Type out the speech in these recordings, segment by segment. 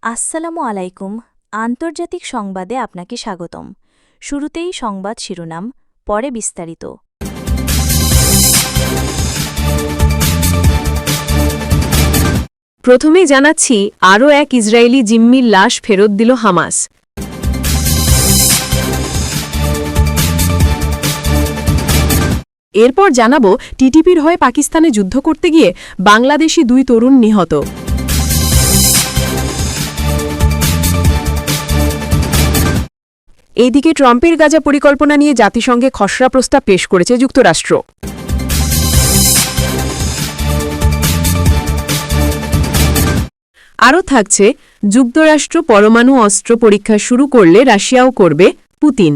আসসালামু আলাইকুম। আন্তর্জাতিক সংবাদে আপনাকে স্বাগতম। শুরুতেই সংবাদ শিরোনাম, পরে বিস্তারিত। প্রথমেই জানাচ্ছি, আরও এক ইসরায়েলি জিম্মির লাশ ফেরত দিল হামাস। এরপর জানাবো, টিটিপির হয়ে পাকিস্তানে যুদ্ধ করতে গিয়ে বাংলাদেশি 2 তরুণ নিহত। এদিকে ট্রাম্পের গাজা পরিকল্পনা নিয়ে জাতিসংঘে খসড়া প্রস্তাব পেশ করেছে যুক্তরাষ্ট্র। আরও থাকছে, যুক্তরাষ্ট্র পরমাণু অস্ত্র পরীক্ষা শুরু করলে রাশিয়াও করবে, পুতিন।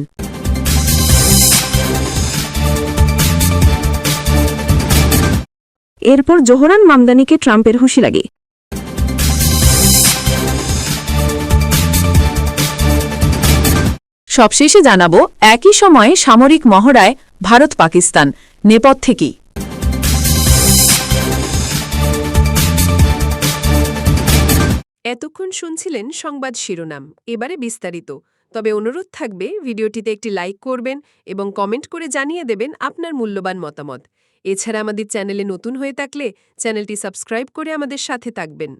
এরপর জোহরান মামদানিকে ট্রাম্পের হুঁশি লাগে। সবশেষে জানাবো, একই সময়ে সামরিক মহড়ায় ভারত পাকিস্তান, নেপথ্যে কি? এতক্ষণ শুনছিলেন সংবাদ শিরোনাম, এবারে বিস্তারিত। তবে অনুরোধ থাকবে, ভিডিওটিতে একটি লাইক করবেন এবং কমেন্ট করে জানিয়ে দেবেন আপনার মূল্যবান মতামত। এছাড়া আমাদের চ্যানেলে নতুন হয়ে থাকলে চ্যানেলটি সাবস্ক্রাইব করে আমাদের সাথে থাকবেন।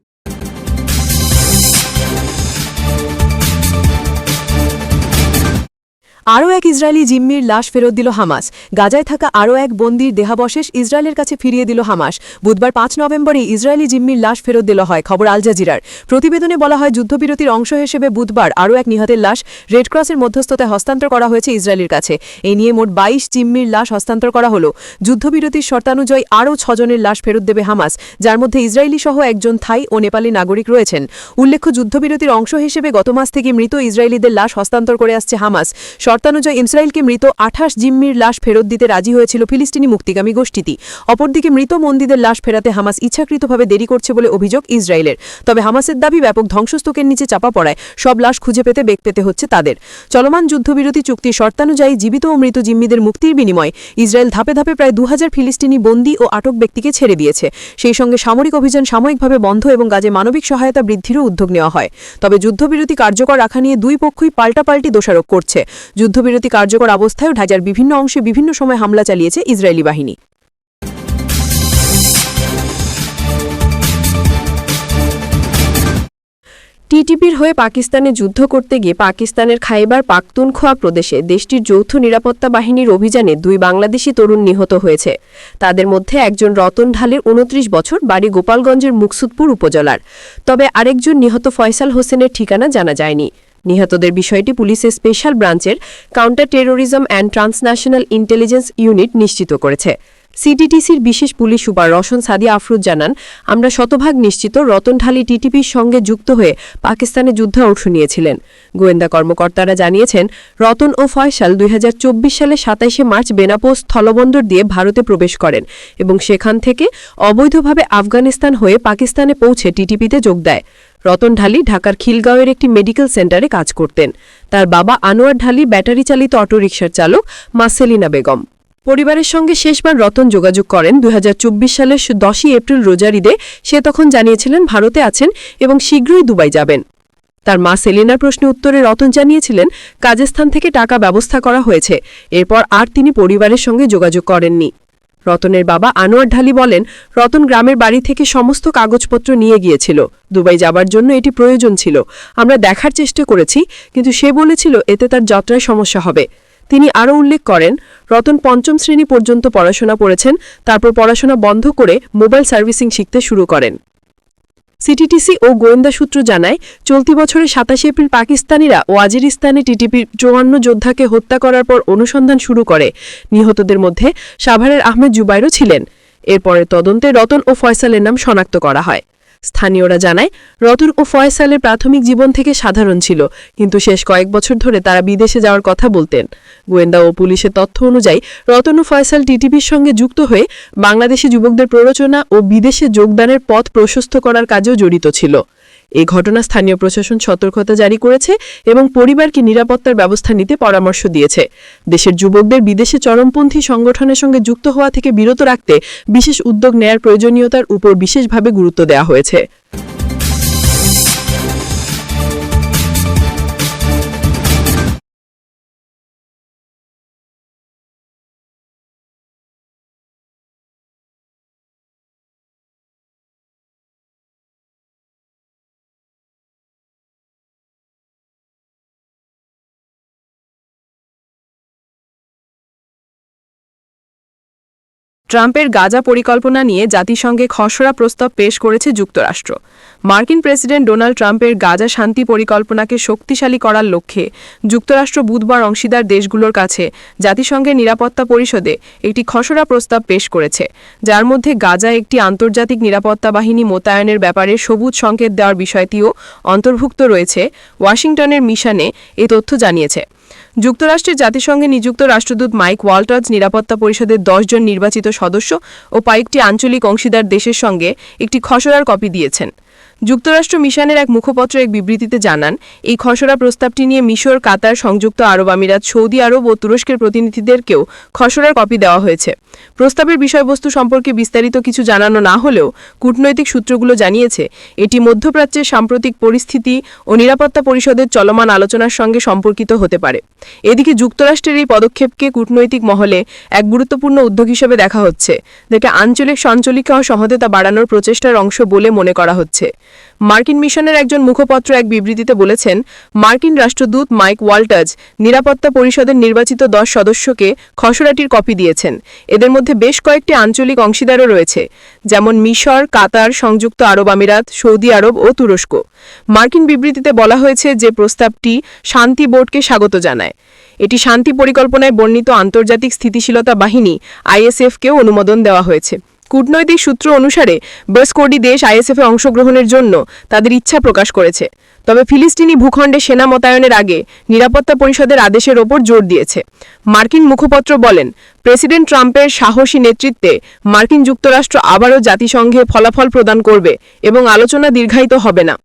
আরও এক ইসরায়েলি জিম্মির লাশ ফেরত দিল হামাস। গাজায় থাকা আরও এক বন্দির দেহাবশেষ ইসরায়েলের কাছে ফিরিয়ে দিল হামাস। বুধবার 5 নভেম্বরে ইসরায়েলি জিম্মির লাশ ফেরত দিল হয়, খবর আল জাজিরার। প্রতিবেদনে বলা হয়, যুদ্ধবিরতির অংশ হিসেবে বুধবার আরও এক নিহতের লাশ রেডক্রসের মধ্যস্থতায় হস্তান্তর করা হয়েছে ইসরায়েলের কাছে। এই নিয়ে মোট 22 জিম্মির লাশ হস্তান্তর করা হল। যুদ্ধবিরতির শর্তানুযায়ী আরও 6 জনের লাশ ফেরত দেবে হামাস, যার মধ্যে ইসরায়েলি সহ একজন থাই ও নেপালি নাগরিক রয়েছেন। উল্লেখ্য, যুদ্ধবিরতির অংশ হিসেবে গত মাস থেকে মৃত ইসরায়েলিদের লাশ হস্তান্তর করে আসছে হামাস। শর্তানুযায়ী ইসরায়েলকে মৃত 28 জিম্মির লাশ ফেরত দিতে রাজি হয়েছিল ফিলিস্তিনি মুক্তিগামী গোষ্ঠীটি। অপরদিকে মৃত বন্দীদের লাশ ফেরাতে হামাস ইচ্ছাকৃতভাবে দেরি করছে বলে অভিযোগ ইসরায়েলের। তবে হামাসের দাবি, ব্যাপক ধ্বংসস্তূপের নিচে চাপা পড়ায় সব লাশ খুঁজে পেতে বেগ পেতে হচ্ছে তাদের। চলমান যুদ্ধবিরতি চুক্তির শর্তানুযায়ী জীবিত ও মৃত জিম্মিদের মুক্তির বিনিময়ে ইসরায়েল ধাপে ধাপে প্রায় 2000 ফিলিস্তিনি বন্দী ও আটক ব্যক্তিকে ছেড়ে দিয়েছে। সেই সঙ্গে সামরিক অভিযান সাময়িকভাবে বন্ধ এবং গাজে মানবিক সহায়তা বৃদ্ধিরও উদ্যোগ নেওয়া হয়। তবে যুদ্ধবিরতি কার্যকর রাখা নিয়ে দুই পক্ষই পাল্টাপাল্টি দোষারোপ করছে। যুদ্ধবিরতি কার্যকর অবস্থায়ও ঢাকার বিভিন্ন অংশে বিভিন্ন সময় হামলা চালিয়েছে ইসরায়েলি বাহিনী। টিটিপির হয়ে পাকিস্তানে যুদ্ধ করতে গিয়ে পাকিস্তানের খাইবার পাখতুনখোয়া প্রদেশে দেশটির যৌথ নিরাপত্তা বাহিনীর অভিযানে 2 বাংলাদেশি তরুণ নিহত হয়েছে। তাদের মধ্যে একজন রতন ঢালের 29 বছর, বাড়ি গোপালগঞ্জের মুকসুদপুর উপজেলার। তবে আরেকজন নিহত ফয়সাল হোসেনের ঠিকানা জানা যায়নি। নিহতদের বিষয়টি পুলিশের স্পেশাল ব্রাঞ্চের counter terrorism and transnational intelligence unit নিশ্চিত করেছে। সিটিটিসির বিশেষ পুলিশ সুপার রওশন সাদিয়া আফরোজ জানান, আমরা শতভাগ নিশ্চিত রতন ঢালি টিটিপির সঙ্গে যুক্ত হয়ে পাকিস্তানে যুদ্ধে অংশ নিয়েছিলেন। গোয়েন্দা কর্মকর্তারা জানিয়েছেন, রতন ও ফয়সাল 2024 সালে 27 মার্চ বেনাপোল স্থলবন্দর দিয়ে ভারতে প্রবেশ করেন এবং সেখান থেকে অবৈধভাবে আফগানিস্তান হয়ে পাকিস্তানে পৌঁছে টিটিপিতে যোগ দেয়। রতন ঢালি ঢাকার খিলগাঁওয়ের একটি মেডিকেল সেন্টারে কাজ করতেন। তার বাবা আনোয়ার ঢালি ব্যাটারি চালিত অটোরিকশার চালক, মা সেলিনা বেগম। পরিবারের সঙ্গে শেষবার রতন যোগাযোগ করেন 2024 সালের 10 এপ্রিল রোজার ঈদে। সে তখন জানিয়েছিলেন ভারতে আছেন এবং শীঘ্রই দুবাই যাবেন। তার মা সেলিনার প্রশ্নে উত্তরে রতন জানিয়েছিলেন, কাজাখস্তান থেকে টাকা ব্যবস্থা করা হয়েছে। এরপর আর তিনি পরিবারের সঙ্গে যোগাযোগ করেননি। রতনের বাবা আনোয়ার ঢালি বলেন, রতন গ্রামের বাড়ি থেকে সমস্ত কাগজপত্র নিয়ে গিয়েছিল। দুবাই যাবার জন্য এটি প্রয়োজন ছিল। আমরা দেখার চেষ্টা করেছি, কিন্তু সে বলেছিল এতে তার যাত্রায় সমস্যা হবে। তিনি আরও উল্লেখ করেন, রতন 5ম শ্রেণী পর্যন্ত পড়াশোনা করেছেন, তারপর পড়াশোনা বন্ধ করে মোবাইল সার্ভিসিং শিখতে শুরু করেন। সিটিটিসি ও গোয়েন্দা সূত্র জানায়, চলতি বছরের 27 এপ্রিল পাকিস্তানিরা ওয়াজিরিস্তানে টিটিপির 54 যোদ্ধাকে হত্যা করার পর অনুসন্ধান শুরু করে। নিহতদের মধ্যে সাভারের আহমেদ জুবাইরও ছিলেন। এরপরে তদন্তে রতন ও ফয়সালের নাম শনাক্ত করা হয়। স্থানীয়রা জানায়, রতন ও ফয়সালের প্রাথমিক জীবন থেকে সাধারণ ছিল, কিন্তু শেষ কয়েক বছর ধরে তারা বিদেশে যাওয়ার কথা বলতেন। গোয়েন্দা ও পুলিশের তথ্য অনুযায়ী রতন ও ফয়সাল টিটিপির সঙ্গে যুক্ত হয়ে বাংলাদেশি যুবকদের প্ররোচনা ও বিদেশে যোগদানের পথ প্রশস্ত করার কাজেও জড়িত ছিল। এই ঘটনা স্থানীয় প্রশাসন সতর্কতা জারি করেছে এবং পরিবারকে নিরাপত্তার ব্যবস্থা নিতে পরামর্শ দিয়েছে। দেশের যুবকদের বিদেশে চরমপন্থী সংগঠনের সঙ্গে যুক্ত হওয়া থেকে বিরত রাখতে বিশেষ উদ্যোগ নেয়ার প্রয়োজনীয়তার উপর বিশেষভাবে গুরুত্ব দেওয়া হয়েছে। ট্রাম্পের গাজা পরিকল্পনা নিয়ে জাতিসংঘে খসড়া প্রস্তাব পেশ করেছে যুক্তরাষ্ট্র। মার্কিন প্রেসিডেন্ট ডোনাল্ড ট্রাম্পের গাজা শান্তি পরিকল্পনাকে শক্তিশালী করার লক্ষ্যে যুক্তরাষ্ট্র বুধবার অংশীদার দেশগুলোর কাছে জাতিসংঘের নিরাপত্তা পরিষদে একটি খসড়া প্রস্তাব পেশ করেছে, যার মধ্যে গাজায় একটি আন্তর্জাতিক নিরাপত্তা বাহিনী মোতায়েনের ব্যাপারে সবুজ সংকেত দেওয়ার বিষয়টিও অন্তর্ভুক্ত রয়েছে। ওয়াশিংটনের মিশনে এই তথ্য জানিয়েছে। যুক্তরাষ্ট্রের জাতিসংঘে নিযুক্ত রাষ্ট্রদূত মাইক ওয়াল্টার্স নিরাপত্তা পরিষদের 10 জন নির্বাচিত সদস্য ও কয়েকটি আঞ্চলিক অংশীদার দেশের সঙ্গে একটি খসড়ার কপি দিয়েছেন। যুক্তরাষ্ট্র মিশনের এক মুখপত্র এক বিবৃতিতে জানান, এই খসড়া প্রস্তাবটি নিয়ে মিশর, কাতার, সংযুক্ত আরব আমিরাত, সৌদি আরব ও তুরস্কের প্রতিনিধিদেরকেও খসড়ার কপি দেওয়া হয়েছে। প্রস্তাবের বিষয়বস্তু সম্পর্কে বিস্তারিত কিছু জানানো না হলেও কূটনৈতিক সূত্রগুলো জানিয়েছে, এটি মধ্যপ্রাচ্যের সাম্প্রতিক পরিস্থিতি ও নিরাপত্তা পরিষদের চলমান আলোচনার সঙ্গে সম্পর্কিত হতে পারে। এদিকে যুক্তরাষ্ট্রের এই পদক্ষেপকে কূটনৈতিক মহলে এক গুরুত্বপূর্ণ উদ্যোগ হিসেবে দেখা হচ্ছে, যাকে আঞ্চলিক সঞ্চালিকা ও সহজতা বাড়ানোর প্রচেষ্টার অংশ বলে মনে করা হচ্ছে। মার্কিন মিশনের একজন মুখপত্র এক বিবৃতিতে বলেছেন, মার্কিন রাষ্ট্রদূত মাইক ওয়াল্টার্স নিরাপত্তা পরিষদের নির্বাচিত 10 সদস্যকে খসড়াটির কপি দিয়েছেন। এদের মধ্যে বেশ কয়েকটি আঞ্চলিক অংশীদারও রয়েছে, যেমন মিশর, কাতার, সংযুক্ত আরব আমিরাত, সৌদি আরব ও তুরস্ক। মার্কিন বিবৃতিতে বলা হয়েছে যে প্রস্তাবটি শান্তি বোর্ডকে স্বাগত জানায়। এটি শান্তি পরিকল্পনায় বর্ণিত আন্তর্জাতিক স্থিতিশীলতা বাহিনী আইএসএফকেও অনুমোদন দেওয়া হয়েছে। কূটনৈতিক সূত্র অনুসারে 10 কোটি দেশ আইএসএফে অংশগ্রহণের জন্য তাদের ইচ্ছা প্রকাশ করেছে, তবে ফিলিস্তিনি ভূখণ্ডে সেনা মোতায়েনের আগে নিরাপত্তা পরিষদের আদেশের ওপর জোর দিয়েছে। মার্কিন মুখপত্র বলেন, প্রেসিডেন্ট ট্রাম্পের সাহসী নেতৃত্বে মার্কিন যুক্তরাষ্ট্র আবারও জাতিসংঘে ফলাফল প্রদান করবে এবং আলোচনা দীর্ঘায়িত হবে না।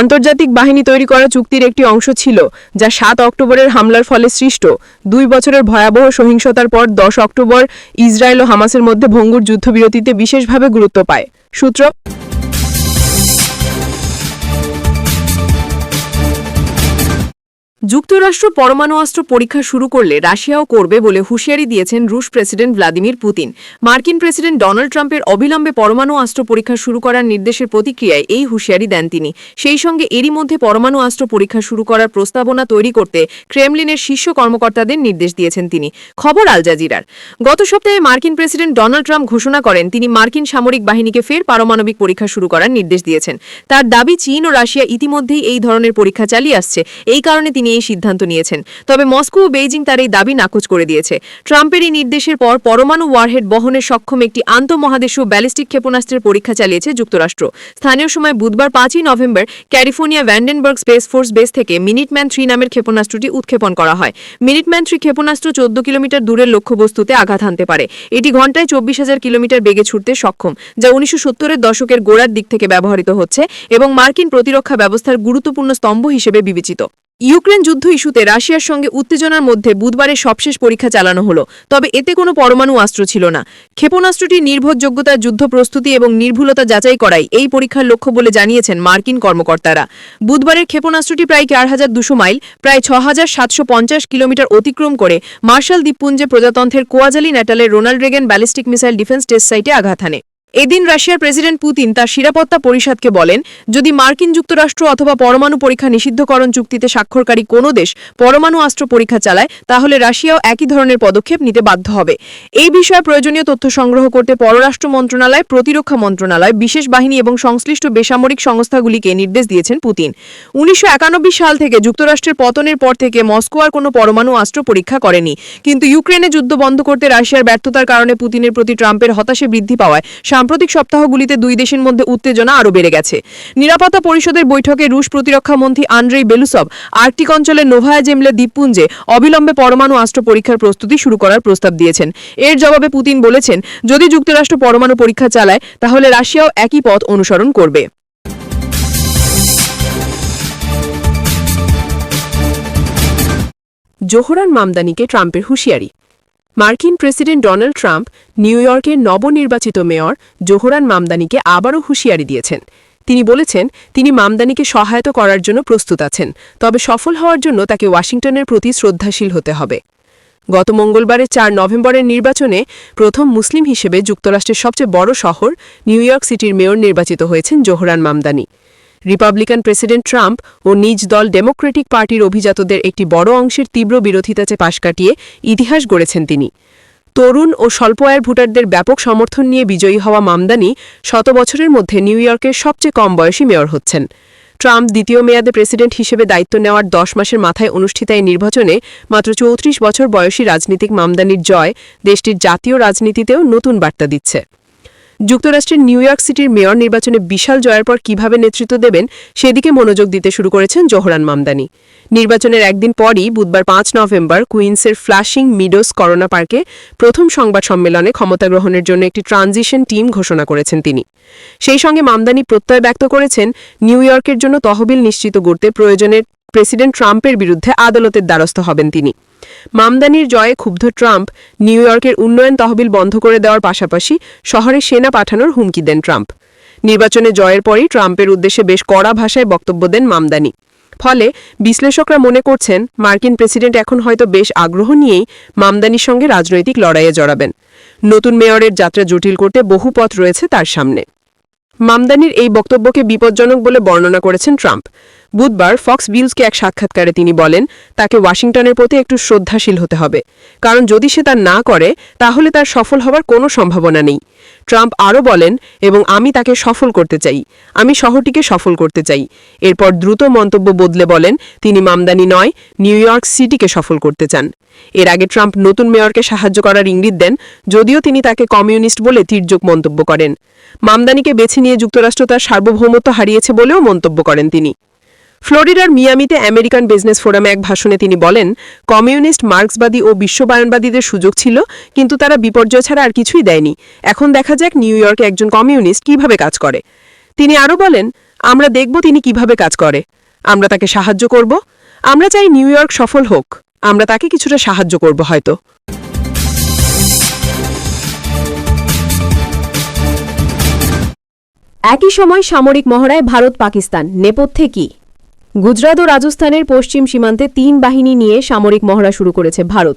আন্তর্জাতিক বাহিনী তৈরি করা চুক্তির একটি অংশ ছিল, যা 7 অক্টোবরের হামলার ফলে সৃষ্ট 2 বছরের ভয়াবহ সহিংসতার পর 10 অক্টোবর ইসরায়েল ও হামাসের মধ্যে ভঙ্গুর যুদ্ধবিরতিতে বিশেষভাবে গুরুত্ব পায়। সূত্র যুক্তরাষ্ট্র পরমাণু অস্ত্র পরীক্ষা শুরু করলে রাশিয়াও করবে বলে হুঁশিয়ারি দিয়েছেন রুশ প্রেসিডেন্ট ভ্লাদিমির পুতিন। মার্কিন প্রেসিডেন্ট ডোনাল্ড ট্রাম্পের অবিলম্বে পরমাণু অস্ত্র পরীক্ষা শুরু করার নির্দেশের প্রতিক্রিয়ায় এই হুঁশিয়ারি দেন তিনি। সেই সঙ্গে এরই মধ্যে পরমাণু অস্ত্র পরীক্ষা শুরু করার প্রস্তাবনা তৈরি করতে ক্রেমলিনের শীর্ষ কর্মকর্তাদের নির্দেশ দিয়েছেন তিনি। খবর আল জাজিরার। গত সপ্তাহে মার্কিন প্রেসিডেন্ট ডোনাল্ড ট্রাম্প ঘোষণা করেন, তিনি মার্কিন সামরিক বাহিনীকে ফের পারমাণবিক পরীক্ষা শুরু করার নির্দেশ দিয়েছেন। তার দাবি, চীন ও রাশিয়া ইতিমধ্যেই এই ধরনের পরীক্ষা চালিয়ে আসছে, এই কারণে তিনি এই সিদ্ধান্ত নিয়েছেন। তবে মস্কো ও বেইজিং তার এই দাবি নাকচ করে দিয়েছে। ট্রাম্পের এই নির্দেশের পর পরমাণু ওয়ারহেড বহনের সক্ষম একটি আন্তঃমহাদেশীয় ব্যালিস্টিক ক্ষেপণাস্ত্রের পরীক্ষা চালিয়েছে যুক্তরাষ্ট্র। স্থানীয় সময় বুধবার 5 নভেম্বর California Vandenberg space force base থেকে মিনিটম্যান 3 নামের ক্ষেপণাস্ত্রটি উৎক্ষেপণ করা হয়। মিনিটম্যান 3 ক্ষেপণাস্ত্র 14 কিলোমিটার দূরের লক্ষ্যবস্তুতে আঘাত হানতে পারে। এটি ঘণ্টায় 24,000 কিলোমিটার বেগে ছুটতে সক্ষম, যা 1970-এর দশকের গোড়ার দিক থেকে ব্যবহৃত হচ্ছে এবং মার্কিন প্রতিরক্ষা ব্যবস্থার গুরুত্বপূর্ণ স্তম্ভ হিসেবে বিবেচিত। ইউক্রেন যুদ্ধ ইস্যুতে রাশিয়ার সঙ্গে উত্তেজনার মধ্যে বুধবারের সবশেষ পরীক্ষা চালানো হলো, তবে এতে কোনো পরমাণু অস্ত্র ছিল না। ক্ষেপণাস্ত্রটির নির্ভরযোগ্যতা, যুদ্ধ প্রস্তুতি এবং নির্ভুলতা যাচাই করাই এই পরীক্ষার লক্ষ্য বলে জানিয়েছেন মার্কিন কর্মকর্তারা। বুধবারের ক্ষেপণাস্ত্রটি প্রায় 4,200 মাইল, প্রায় 6,750 কিলোমিটার অতিক্রম করে মার্শাল দ্বীপপুঞ্জে প্রজাতন্ত্রের কোয়াজালি ন্যাটালের Ronald Reagan ballistic missile defence test সাইটে আঘাত হানে। এদিন রাশিয়ার প্রেসিডেন্ট পুতিন তার নিরাপত্তা পরিষদকে বলেন, যদি মার্কিন যুক্তরাষ্ট্র অথবা পরমাণু পরীক্ষা নিষিদ্ধকরণ চুক্তিতে স্বাক্ষরকারী কোনো দেশ পরমাণু অস্ত্র পরীক্ষা চালায়, তাহলে রাশিয়াও একই ধরনের পদক্ষেপ নিতে বাধ্য হবে। এই বিষয়ে প্রয়োজনীয় তথ্য সংগ্রহ করতে পররাষ্ট্র মন্ত্রণালয়, প্রতিরক্ষা মন্ত্রণালয়, বিশেষ বাহিনী এবং সংশ্লিষ্ট বেসামরিক সংস্থাগুলিকে নির্দেশ দিয়েছেন পুতিন। 1991 সাল থেকে যুক্তরাষ্ট্রের পতনের পর থেকে মস্কো আর কোনো পরমাণু অস্ত্র পরীক্ষা করেনি, কিন্তু ইউক্রেনে যুদ্ধ বন্ধ করতে রাশিয়ার ব্যর্থতার কারণে পুতিনের প্রতি ট্রাম্পের হতাশা বৃদ্ধি পাওয়ায় সাম্প্রতিক সপ্তাহগুলিতে দুই দেশের মধ্যে উত্তেজনা আরও বেড়ে গেছে। নিরাপত্তা পরিষদের বৈঠকে রুশ প্রতিরক্ষা মন্ত্রী আন্দ্রেই বেলুসভ আর্কটিক অঞ্চলের নোভায়া জেমলে দ্বীপপুঞ্জে অবিলম্বে পরমাণু অস্ত্র পরীক্ষার প্রস্তুতি শুরু করার প্রস্তাব দিয়েছেন। এর জবাবে পুতিন বলেছেন, যদি যুক্তরাষ্ট্র পরমাণু পরীক্ষা চালায়, তাহলে রাশিয়াও একই পথ অনুসরণ করবে। জোহরান মামদানিকে ট্রাম্পের হুঁশিয়ারি। মার্কিন প্রেসিডেন্ট ডোনাল্ড ট্রাম্প নিউ ইয়র্কের নবনির্বাচিত মেয়র জোহরান মামদানিকে আবারও হুঁশিয়ারি দিয়েছেন। তিনি বলেছেন, তিনি মামদানিকে সহায়তা করার জন্য প্রস্তুত আছেন, তবে সফল হওয়ার জন্য তাকে ওয়াশিংটনের প্রতি শ্রদ্ধাশীল হতে হবে। গত মঙ্গলবারের 4 নভেম্বরের নির্বাচনে প্রথম মুসলিম হিসেবে যুক্তরাষ্ট্রের সবচেয়ে বড় শহর নিউ ইয়র্ক সিটির মেয়র নির্বাচিত হয়েছেন Zohran Mamdani. Republican president Trump ও নিজ দল ডেমোক্রেটিক পার্টির অভিজাতদের একটি বড় অংশের তীব্র বিরোধিতাকে পাশ কাটিয়ে ইতিহাস গড়েছেন তিনি। তরুণ ও স্বল্প আয়ের ভোটারদের ব্যাপক সমর্থন নিয়ে বিজয়ী হওয়া মামদানি শত বছরের মধ্যে নিউ ইয়র্কের সবচেয়ে কম বয়সী মেয়র হচ্ছেন। ট্রাম্প দ্বিতীয় মেয়াদে প্রেসিডেন্ট হিসেবে দায়িত্ব নেওয়ার 10 মাসের মাথায় অনুষ্ঠিত এই নির্বাচনে মাত্র 34 বছর বয়সী রাজনীতিক মামদানির জয় দেশটির জাতীয় রাজনীতিতেও নতুন বার্তা দিচ্ছে। যুক্তরাষ্ট্রের নিউ ইয়র্ক সিটির মেয়র নির্বাচনে বিশাল জয়ের পর কিভাবে নেতৃত্ব দেবেন সেদিকে মনোযোগ দিতে শুরু করেছেন জোহরান মামদানি। নির্বাচনের একদিন পরই বুধবার 5 নভেম্বর কুইন্সের ফ্লাশিং মিডোস করোনা পার্কে প্রথম সংবাদ সম্মেলনে ক্ষমতা গ্রহণের জন্য একটি ট্রানজিশন টিম ঘোষণা করেছেন তিনি। সেই সঙ্গে মামদানি প্রত্যয় ব্যক্ত করেছেন নিউ ইয়র্কের জন্য তহবিল নিশ্চিত করতে প্রয়োজনে প্রেসিডেন্ট ট্রাম্পের বিরুদ্ধে আদালতের দ্বারস্থ হবেন তিনি। মামদানির জয়ে ক্ষুব্ধ ট্রাম্প নিউ ইয়র্কের উন্নয়ন তহবিল বন্ধ করে দেওয়ার পাশাপাশি শহরে সেনা পাঠানোর হুমকি দেন ট্রাম্প। নির্বাচনে জয়ের পরই ট্রাম্পের উদ্দেশ্যে বেশ কড়া ভাষায় বক্তব্য দেন মামদানি। ফলে বিশ্লেষকরা মনে করছেন মার্কিন প্রেসিডেন্ট এখন হয়তো বেশ আগ্রহ নিয়েই মামদানির সঙ্গে রাজনৈতিক লড়াইয়ে জড়াবেন। নতুন মেয়রের যাত্রা জটিল করতে বহু পথ রয়েছে তার সামনে। মামদানির এই বক্তব্যকে বিপজ্জনক বলে বর্ণনা করেছেন ট্রাম্প। বুধবার ফক্স বিলসকে এক সাক্ষাৎকারে তিনি বলেন তাকে ওয়াশিংটনের প্রতি একটু শ্রদ্ধাশীল হতে হবে, কারণ যদি সে তা না করে তাহলে তার সফল হওয়ার কোনো সম্ভাবনা নেই। ট্রাম্প আরও বলেন, এবং আমি তাকে সফল করতে চাই, আমি শহরটিকে সফল করতে চাই। এরপর দ্রুত মন্তব্য বদলে বলেন তিনি মামদানি নয়, নিউ ইয়র্ক সিটিকে সফল করতে চান। এর আগে ট্রাম্প নতুন মেয়রকে সাহায্য করার ইঙ্গিত দেন, যদিও তিনি তাকে কমিউনিস্ট বলে তির্যক মন্তব্য করেন। মামদানিকে বেছে নিয়ে যুক্তরাষ্ট্র তার সার্বভৌমত্ব হারিয়েছে বলেও মন্তব্য করেন তিনি। ফ্লোরিডার মিয়ামিতে আমেরিকান বিজনেস ফোরামে এক ভাষণে তিনি বলেন, কমিউনিস্ট, মার্ক্সবাদী ও বিশ্ববায়নবাদীদের সুযোগ ছিল, কিন্তু তারা বিপর্যয় ছাড়া আর কিছুই দেয়নি। এখন দেখা যাক নিউ ইয়র্কে একজন কমিউনিস্ট কিভাবে কাজ করে। তিনি আরও বলেন, আমরা দেখব তিনি কিভাবে কাজ করে, আমরা তাকে সাহায্য করব। আমরা চাই নিউ ইয়র্ক সফল হোক, আমরা তাকে কিছুটা সাহায্য করব হয়তো। একই সময় সামরিক মহড়ায় ভারত পাকিস্তান, নেপথ্যে কি? গুজরাট ও রাজস্থানের পশ্চিম সীমান্তে 3 বাহিনী নিয়ে সামরিক মহড়া শুরু করেছে ভারত।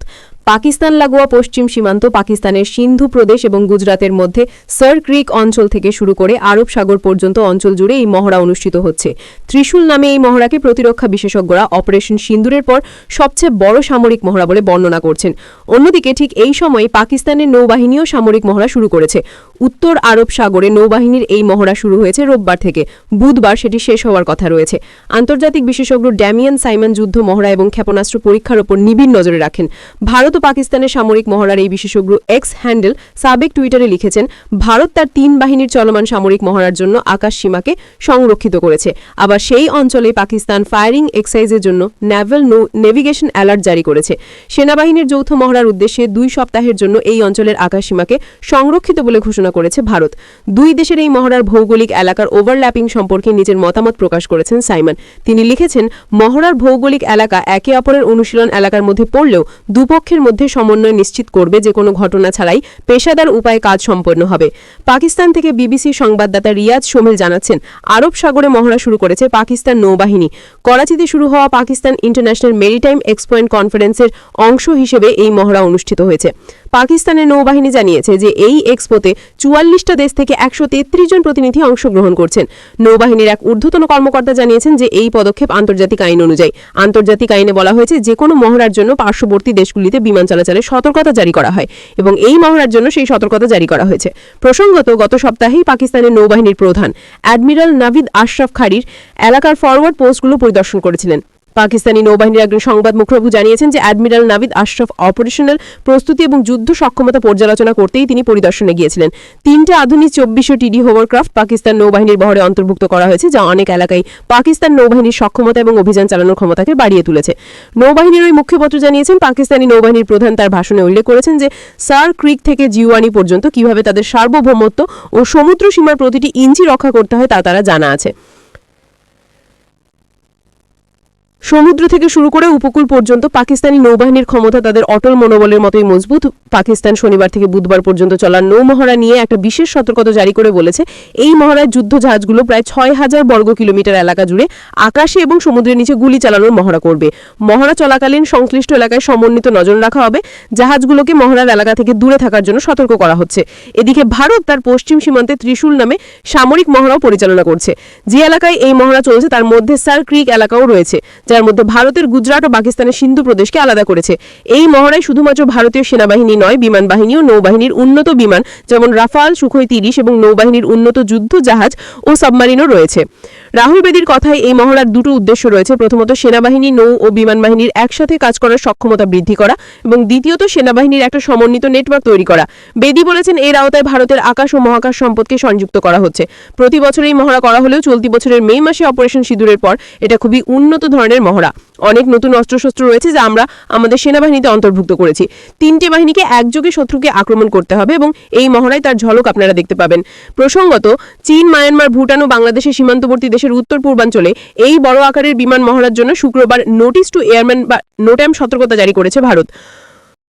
পাকিস্তান লাগোয়া পশ্চিম সীমান্ত পাকিস্তানের সিন্ধু প্রদেশ এবং গুজরাতের মধ্যে সর ক্রিক অঞ্চল থেকে শুরু করে আরব সাগর পর্যন্ত অঞ্চল জুড়ে এই মহড়া অনুষ্ঠিত হচ্ছে। ত্রিশূল নামে এই মহড়াকে প্রতিরক্ষা বিশেষজ্ঞরা অপারেশন সিন্দুরের পর সবচেয়ে বড় সামরিক মহড়া বলে বর্ণনা করছেন। অন্যদিকে ঠিক এই সময় পাকিস্তানের নৌবাহিনীও সামরিক মহড়া শুরু করেছে। উত্তর আরব সাগরে নৌবাহিনীর এই মহড়া শুরু হয়েছে রোববার থেকে। বুধবার সেটি শেষ হওয়ার কথা রয়েছে। আন্তর্জাতিক বিশেষজ্ঞ ড্যামিয়ান সাইমন যুদ্ধ মহড়া এবং ক্ষেপণাস্ত্র পরীক্ষার ওপর নিবিড় নজরে রাখেন। ভারত ও পাকিস্তানের সামরিক মহড়ার এই বিশেষজ্ঞ এক্স হ্যান্ডেল সাবেক টুইটারে লিখেছেন, ভারত তার 3 বাহিনীর চলমান সামরিক মহড়ার জন্য আকাশ সীমাকে সংরক্ষিত করেছে। আবার সেই অঞ্চলে পাকিস্তান ফায়ারিং এক্সাইজের জন্য নেভাল নেভিগেশন অ্যালার্ট জারি করেছে। সেনাবাহিনীর যৌথ মহড়ার উদ্দেশ্যে 2 সপ্তাহের জন্য এই অঞ্চলের আকাশ সীমাকে সংরক্ষিত বলে ঘোষণা করেছে ভারত। 2 দেশের এই মহড়ার ভৌগোলিক এলাকার ওভারল্যাপিং সম্পর্কে নিজের মতামত প্রকাশ করেছেন সাইমন। তিনি লিখেছেন, মহড়ার ভৌগোলিক এলাকা একে অপরের অনুশীলন এলাকার মধ্যে পড়লেও দুপক্ষের মধ্যে সমন্বয় নিশ্চিত করবে যে কোনো ঘটনা ছাড়াই পেশাদার উপায়ে কাজ সম্পন্ন হবে। পাকিস্তান থেকে বিবিসি সংবাদদাতা রিয়াজ শোমেল জানাচ্ছেন, আরব সাগরে মহড়া শুরু করেছে পাকিস্তান নৌবাহিনী। করাচিতে শুরু হওয়া পাকিস্তান ইন্টারন্যাশনাল মেরিটাইম এক্সপয়েন্ট কনফারেন্সের অংশ হিসেবে এই মহড়া অনুষ্ঠিত হয়েছে। পাকিস্তানের নৌবাহিনী জানিয়েছে যে এই এক্সপোতে 44টা দেশ থেকে 133 জন প্রতিনিধি অংশগ্রহণ করছেন। নৌবাহিনীর এক ঊর্ধ্বতন কর্মকর্তা জানিয়েছেন যে এই পদক্ষেপ আন্তর্জাতিক আইন অনুযায়ী। আন্তর্জাতিক আইনে বলা হয়েছে যে কোনো মহড়ার জন্য পার্শ্ববর্তী দেশগুলিতে বিমান চলাচলের সতর্কতা জারি করা হয় এবং এই মহড়ার জন্য সেই সতর্কতা জারি করা হয়েছে। প্রসঙ্গত, গত সপ্তাহেই পাকিস্তানের নৌবাহিনীর প্রধান অ্যাডমিরাল নাভিদ আশরাফ খারির এলাকার ফরওয়ার্ড পোস্টগুলো পরিদর্শন করেছিলেন। পাকিস্তানি নৌবাহিনীর একজন সংবাদ মুখপাত্র জানিয়েছেন যে অ্যাডমিরাল নাভিদ আশরাফ অপারেশনাল প্রস্তুতি এবং যুদ্ধ সক্ষমতা পর্যালোচনা করতেই তিনি পরিদর্শনে গিয়েছিলেন। 3টে আধুনিক 2400 টিডি হোভারক্রাফট পাকিস্তান নৌবাহিনীর বহরে অন্তর্ভুক্ত করা হয়েছে, যা অনেক এলাকায় পাকিস্তান নৌবাহিনীর সক্ষমতা এবং অভিযান চালানোর ক্ষমতাকে বাড়িয়ে তুলেছে। নৌবাহিনীর ওই মুখপাত্র জানিয়েছেন, পাকিস্তানি নৌবাহিনীর প্রধান তার ভাষণে উল্লেখ করেছেন যে সার ক্রিক থেকে জিওয়ানি পর্যন্ত কিভাবে তাদের সার্বভৌমত্ব ও সমুদ্র সীমার প্রতিটি ইঞ্চি রক্ষা করতে হয় তা তারা জানা আছে। সমুদ্র থেকে শুরু করে উপকূল পর্যন্ত পাকিস্তানি নৌবাহিনীর ক্ষমতা তাদের অটল মনোবলের মতোই মজবুত। পাকিস্তান শনিবার থেকে বুধবার পর্যন্ত চলা নৌ মহড়া নিয়ে একটা বিশেষ সতর্কতা জারি করে বলেছে, এই মহড়ায় যুদ্ধ জাহাজগুলো প্রায় 6000 বর্গ কিলোমিটার এলাকা জুড়ে আকাশে এবং সমুদ্রের নিচে গুলি চালানোর মহড়া করবে। মহড়া চলাকালীন সংশ্লিষ্ট এলাকায় সমন্বিত নজর রাখা হবে। জাহাজগুলোকে মহড়ার এলাকা থেকে দূরে থাকার জন্য সতর্ক করা হচ্ছে। এদিকে ভারত তার পশ্চিম সীমান্তে ত্রিশূল নামে সামরিক মহড়াও পরিচালনা করছে। যে এলাকায় এই মহড়া চলছে তার মধ্যে সার ক্রিক এলাকাও রয়েছে, যার মধ্যে ভারতের গুজরাট ও পাকিস্তানের সিন্ধু প্রদেশকে আলাদা করেছে। এই মহড়ায় শুধুমাত্র ভারতীয় সেনাবাহিনী নয়, বিমান বাহিনী ও নৌবাহিনীর উন্নত বিমান যেমন রাফাল, সুখোই 30 এবং নৌবাহিনীর উন্নত যুদ্ধ জাহাজ ও সাবমারিনও রয়েছে। রাহুল বেদির কথায় এই মহড়ার দুটো উদ্দেশ্য রয়েছে। প্রথমত, সেনাবাহিনী, নৌ ও বিমান বাহিনীর একসাথে কাজ করার সক্ষমতা বৃদ্ধি করা এবং দ্বিতীয়ত, সেনাবাহিনীর একটা সমন্বিত নেটওয়ার্ক তৈরি করা। বেদি বলেছেন, এর আওতায় ভারতের আকাশ ও মহাকাশ সম্পদকে সংযুক্ত করা হচ্ছে। প্রতি বছর এই মহড়া করা হলেও চলতি বছরের মে মাসে অপারেশন সিঁদুরের পর এটা খুবই উন্নত ধরনের মহড়া। অনেক নতুন অস্ত্রশস্ত্র রয়েছে যা আমরা আমাদের সেনাবাহিনীতে অন্তর্ভুক্ত করেছি। 3টে বাহিনীকে একযোগে শত্রুকে আক্রমণ করতে হবে এবং এই মহড়ায় তার ঝলক আপনারা দেখতে পাবেন। প্রসঙ্গত, চীন, মায়ানমার, ভুটান ও বাংলাদেশের সীমান্তবর্তী দেশের উত্তর পূর্বাঞ্চলে এই বড় আকারের বিমান মহড়ার জন্য শুক্রবার নোটিস টু এয়ারম্যান বা নোট্যাম সতর্কতা জারি করেছে ভারত।